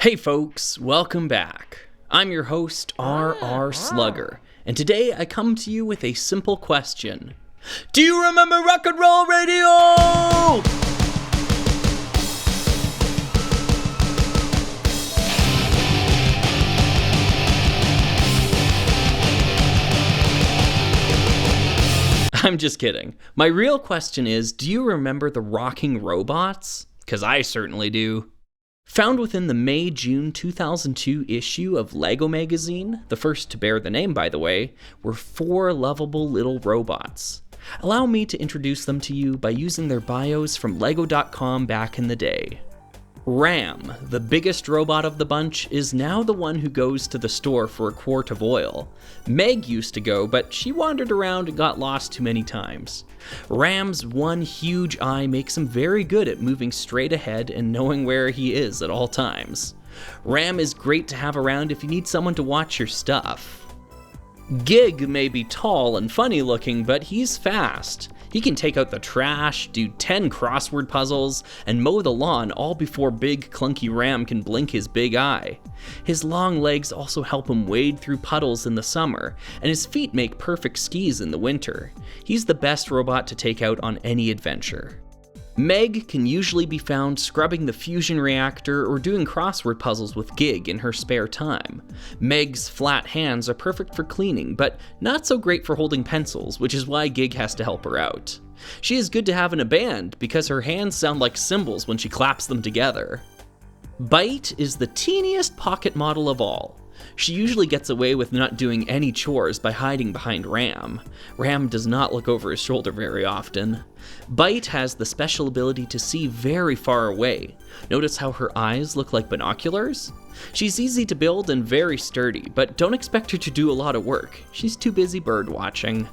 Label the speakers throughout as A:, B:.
A: Hey folks, welcome back. I'm your host, R.R. Slugger, and today I come to you with a simple question. Do you remember rock and roll radio? I'm just kidding. My real question is, do you remember the Rockin Robots? 'Cause I certainly do. Found within the May-June 2002 issue of LEGO magazine, the first to bear the name by the way, were 4 lovable little robots. Allow me to introduce them to you by using their bios from lego.com back in the day. Ram, the biggest robot of the bunch, is now the one who goes to the store for a quart of oil. Meg used to go, but she wandered around and got lost too many times. Ram's one huge eye makes him very good at moving straight ahead and knowing where he is at all times. Ram is great to have around if you need someone to watch your stuff. Gig may be tall and funny looking, but he's fast. He can take out the trash, do 10 crossword puzzles, and mow the lawn all before big clunky Ram can blink his big eye. His long legs also help him wade through puddles in the summer, and his feet make perfect skis in the winter. He's the best robot to take out on any adventure. Meg can usually be found scrubbing the fusion reactor or doing crossword puzzles with Gig in her spare time. Meg's flat hands are perfect for cleaning, but not so great for holding pencils, which is why Gig has to help her out. She is good to have in a band because her hands sound like cymbals when she claps them together. Bite is the teeniest pocket model of all. She usually gets away with not doing any chores by hiding behind Ram. Ram does not look over his shoulder very often. Bite has the special ability to see very far away. Notice how her eyes look like binoculars? She's easy to build and very sturdy, but don't expect her to do a lot of work. She's too busy bird watching.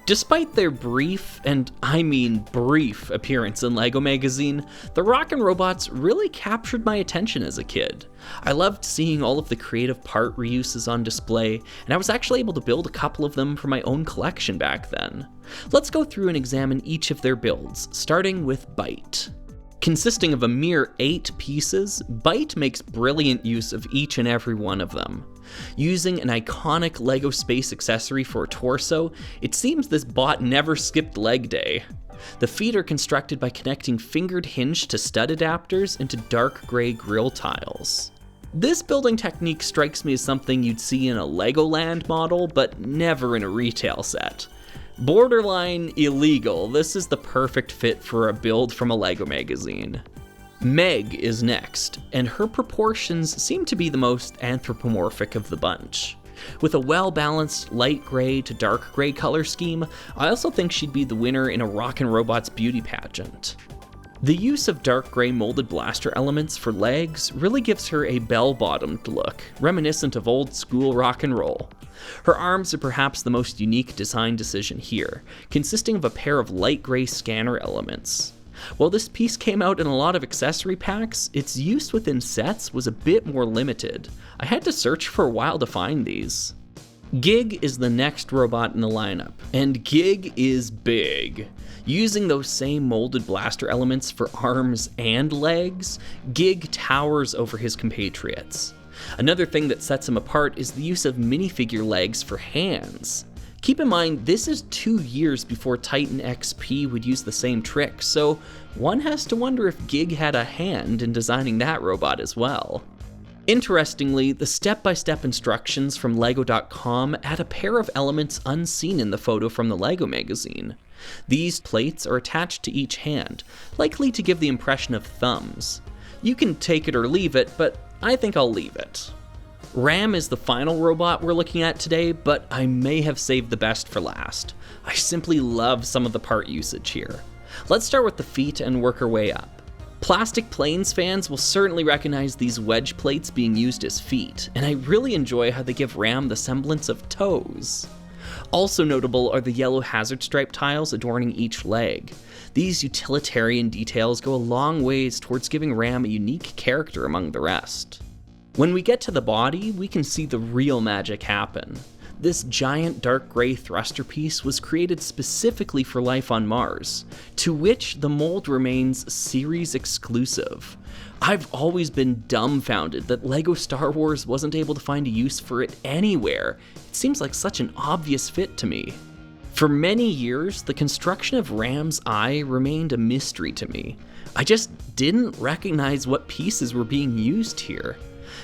A: Despite their brief, and I mean brief, appearance in LEGO magazine, the Rockin Robots really captured my attention as a kid. I loved seeing all of the creative part reuses on display, and I was actually able to build a couple of them for my own collection back then. Let's go through and examine each of their builds, starting with Bite. Consisting of a mere 8 pieces, Bite makes brilliant use of each and every one of them. Using an iconic LEGO space accessory for a torso, it seems this bot never skipped leg day. The feet are constructed by connecting fingered hinge to stud adapters into dark gray grille tiles. This building technique strikes me as something you'd see in a Legoland model, but never in a retail set. Borderline illegal, this is the perfect fit for a build from a LEGO magazine. Meg is next, and her proportions seem to be the most anthropomorphic of the bunch. With a well-balanced light gray to dark gray color scheme, I also think she'd be the winner in a Rockin Robots beauty pageant. The use of dark gray molded blaster elements for legs really gives her a bell-bottomed look, reminiscent of old school rock and roll. Her arms are perhaps the most unique design decision here, consisting of a pair of light gray scanner elements. While this piece came out in a lot of accessory packs, its use within sets was a bit more limited. I had to search for a while to find these. Gig is the next robot in the lineup, and Gig is big. Using those same molded blaster elements for arms and legs, Gig towers over his compatriots. Another thing that sets him apart is the use of minifigure legs for hands. Keep in mind, this is 2 years before Titan XP would use the same trick, so one has to wonder if Gig had a hand in designing that robot as well. Interestingly, the step-by-step instructions from lego.com add a pair of elements unseen in the photo from the LEGO magazine. These plates are attached to each hand, likely to give the impression of thumbs. You can take it or leave it, but I think I'll leave it. Ram is the final robot we're looking at today, but I may have saved the best for last. I simply love some of the part usage here. Let's start with the feet and work our way up. Plastic Planes fans will certainly recognize these wedge plates being used as feet, and I really enjoy how they give Ram the semblance of toes. Also notable are the yellow hazard stripe tiles adorning each leg. These utilitarian details go a long ways towards giving Ram a unique character among the rest. When we get to the body, we can see the real magic happen. This giant dark gray thruster piece was created specifically for life on Mars, to which the mold remains series exclusive. I've always been dumbfounded that LEGO Star Wars wasn't able to find a use for it anywhere. It seems like such an obvious fit to me. For many years, the construction of Ram's eye remained a mystery to me. I just didn't recognize what pieces were being used here.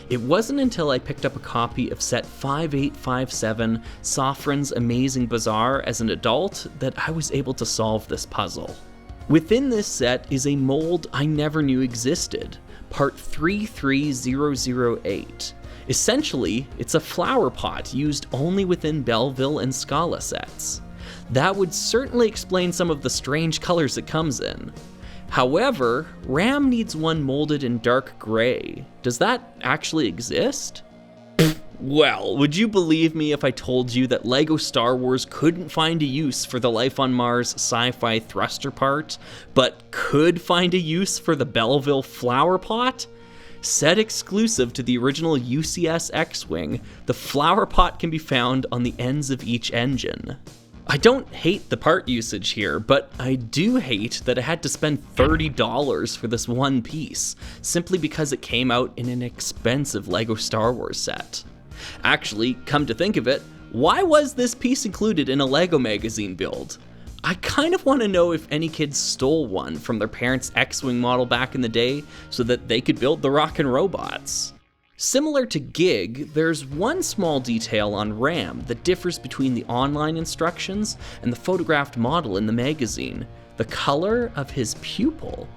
A: It wasn't until I picked up a copy of set 5857, Sofrin's Amazing Bazaar as an adult, that I was able to solve this puzzle. Within this set is a mold I never knew existed, part 33008. Essentially, it's a flower pot used only within Belleville and Scala sets. That would certainly explain some of the strange colors it comes in. However, Ram needs one molded in dark gray. Does that actually exist? Well, would you believe me if I told you that LEGO Star Wars couldn't find a use for the Life on Mars sci-fi thruster part, but could find a use for the Belleville flower pot? Set exclusive to the original UCS X-Wing, the flower pot can be found on the ends of each engine. I don't hate the part usage here, but I do hate that I had to spend $30 for this one piece, simply because it came out in an expensive LEGO Star Wars set. Actually, come to think of it, why was this piece included in a LEGO magazine build? I kind of want to know if any kids stole one from their parents' X-Wing model back in the day so that they could build the Rockin Robots. Similar to Gig, there's one small detail on Ram that differs between the online instructions and the photographed model in the magazine: the color of his pupil.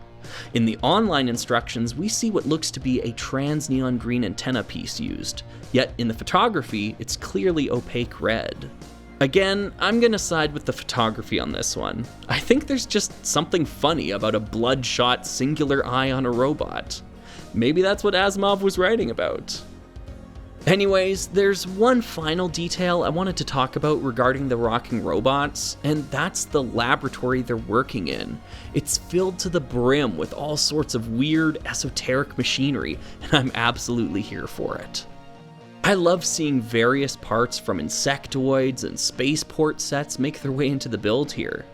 A: In the online instructions, we see what looks to be a trans neon green antenna piece used, yet in the photography, it's clearly opaque red. Again, I'm gonna side with the photography on this one. I think there's just something funny about a bloodshot singular eye on a robot. Maybe that's what Asimov was writing about. Anyways, there's one final detail I wanted to talk about regarding the Rockin Robots, and that's the laboratory they're working in. It's filled to the brim with all sorts of weird, esoteric machinery, and I'm absolutely here for it. I love seeing various parts from insectoids and spaceport sets make their way into the build here.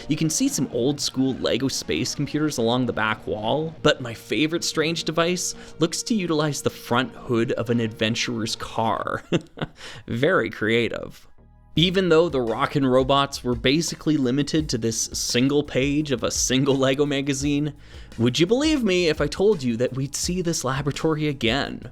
A: You can see some old school LEGO space computers along the back wall, but my favorite strange device looks to utilize the front hood of an adventurer's car. Very creative. Even though the Rockin Robots were basically limited to this single page of a single LEGO magazine, would you believe me if I told you that we'd see this laboratory again?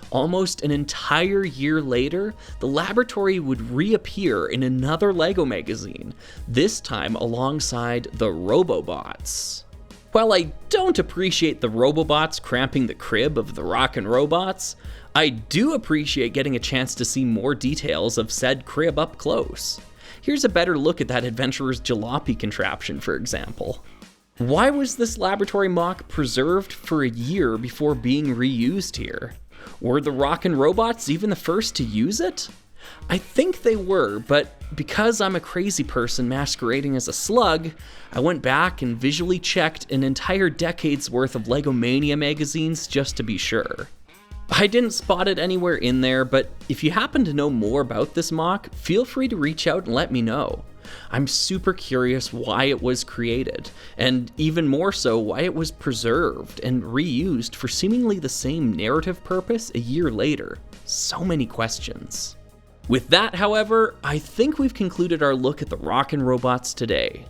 A: Almost an entire year later, the laboratory would reappear in another LEGO magazine, this time alongside the Robobots. While I don't appreciate the Robobots cramping the crib of the Rockin Robots, I do appreciate getting a chance to see more details of said crib up close. Here's a better look at that adventurer's jalopy contraption, for example. Why was this laboratory mock preserved for a year before being reused here? Were the Rockin Robots even the first to use it? I think they were, but because I'm a crazy person masquerading as a slug, I went back and visually checked an entire decade's worth of LEGO Mania magazines just to be sure. I didn't spot it anywhere in there, but if you happen to know more about this mock, feel free to reach out and let me know. I'm super curious why it was created, and even more so why it was preserved and reused for seemingly the same narrative purpose a year later. So many questions. With that, however, I think we've concluded our look at the Rockin Robots today.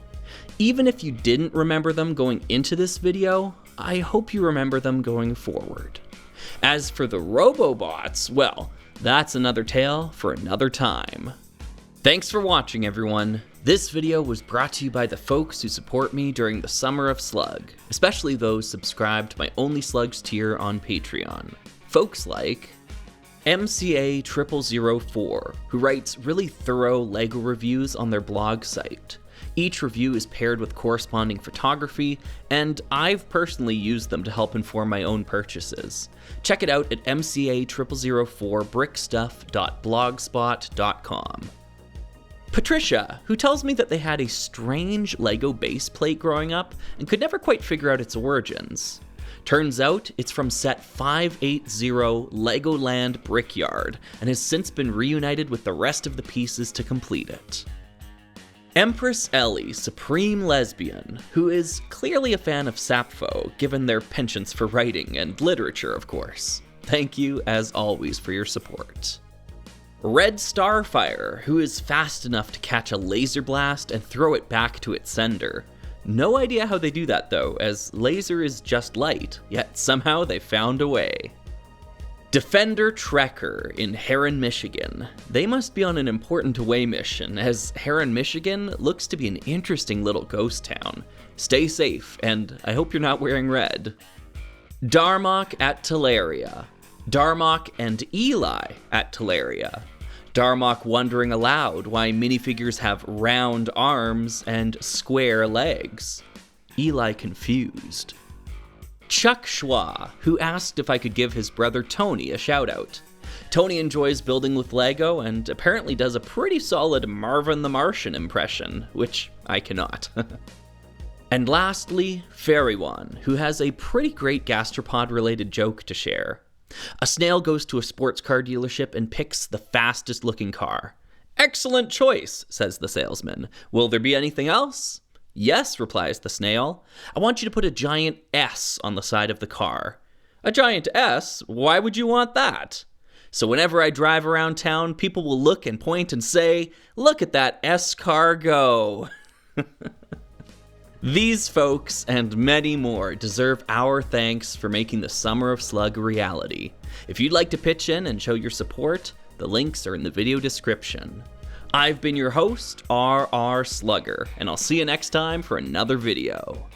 A: Even if you didn't remember them going into this video, I hope you remember them going forward. As for the Robobots, well, that's another tale for another time. Thanks for watching, everyone. This video was brought to you by the folks who support me during the summer of Slug, especially those subscribed to my Only Slugs tier on Patreon. Folks like MCA0004, who writes really thorough LEGO reviews on their blog site. Each review is paired with corresponding photography, and I've personally used them to help inform my own purchases. Check it out at mca004brickstuff.blogspot.com. Patricia, who tells me that they had a strange LEGO base plate growing up and could never quite figure out its origins. Turns out it's from set 580 Legoland Brickyard and has since been reunited with the rest of the pieces to complete it. Empress Ellie, supreme lesbian, who is clearly a fan of Sappho, given their penchants for writing and literature, of course. Thank you, as always, for your support. Red Starfire, who is fast enough to catch a laser blast and throw it back to its sender. No idea how they do that, though, as laser is just light, yet somehow they found a way. Defender Trekker in Heron, Michigan. They must be on an important away mission, as Heron, Michigan looks to be an interesting little ghost town. Stay safe, and I hope you're not wearing red. Darmok at Teleria. Darmok and Eli at Teleria. Darmok wondering aloud why minifigures have round arms and square legs. Eli confused. Chuck Schwa, who asked if I could give his brother Tony a shout out. Tony enjoys building with Lego and apparently does a pretty solid Marvin the Martian impression, which I cannot. And lastly, Fairywan, who has a pretty great gastropod-related joke to share. A snail goes to a sports car dealership and picks the fastest looking car. "Excellent choice," says the salesman. "Will there be anything else?" "Yes," replies the snail. "I want you to put a giant S on the side of the car." "A giant S? Why would you want that?" "So whenever I drive around town, people will look and point and say, 'Look at that S car go.'" These folks and many more deserve our thanks for making the Summer of Slug a reality. If you'd like to pitch in and show your support, the links are in the video description. I've been your host, RR Slugger, and I'll see you next time for another video.